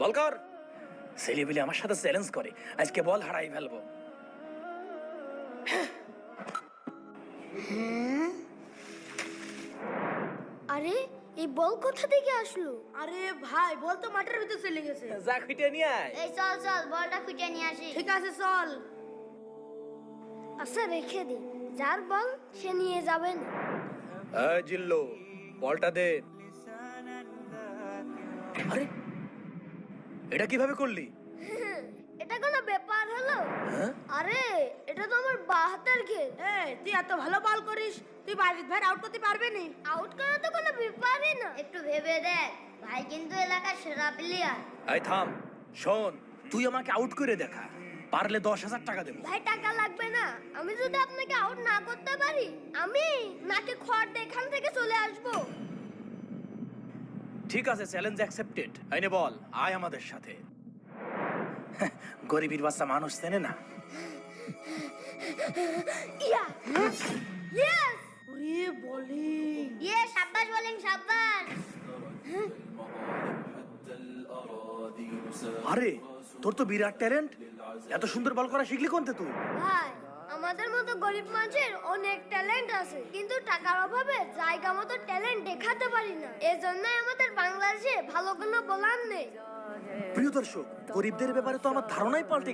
বল কর। ছেলেপিলে আমার সাথে চ্যালেঞ্জ করে, আজকে বল হারাই ফেলবো। আরে এই বল কোথা থেকে আসলো? আরে ভাই বল তো মাঠের ভিতর চলে গেছে। যা খুঁটে নিয়ে আয়। এই চল চল বলটা খুঁজে নিয়ে আসি। ঠিক আছে চল। আচ্ছা রেখে দি, যার বল সে নিয়ে যাবেন। এই জিল্লো, বলটা দে। আরে এটা কিভাবে করলি? এটা কোনো ব্যাপার হলো? হ্যাঁ? আরে এটা তো আমার বাঁ হাতের খেল। এই তুই এত ভালো বল করিস, তুই বারিদ ভাই আউট করতে পারবি নি? আউট করা তো কোনো ব্যাপারই না। একটু ভেবে দেখ, ভাই কিন্তু এলাকার সেরা প্লেয়ার। এই থাম, শোন, তুই আমাকে আউট করে দেখা, পারলে 10,000 টাকা দেবো। ভাই টাকা লাগবে না, আমি যদি আপনাকে আউট না করতে পারি আমি নাকে খড় দিয়ে এখান থেকে চলে আসবো। ঠিক আছে, চ্যালেঞ্জ অ্যাকসেপ্টেড। আইনে বল, আয় আমাদের সাথে। গরিবের বাচ্চা মানুষ চেনে না। ইয়া ইয়েস ওরে বলিং। সাব্বাস বোলিং সাব্বাস। আরে তোর তো বিরাট ট্যালেন্ট, এত সুন্দর বল করা শিখলি কোনতে তুই? ভাই আমাদের মতো গরিব মানুষের অনেক ট্যালেন্ট আছে, কিন্তু টাকার অভাবে জায়গা মতো ট্যালেন্ট দেখাতে পারি না। এজন্যই আমাদের বাংলাদেশে ভালো কোনো বোলার নেই। প্রিয় দর্শক, গরিবদের ব্যাপারে তো আমার ধারণাই পাল্টে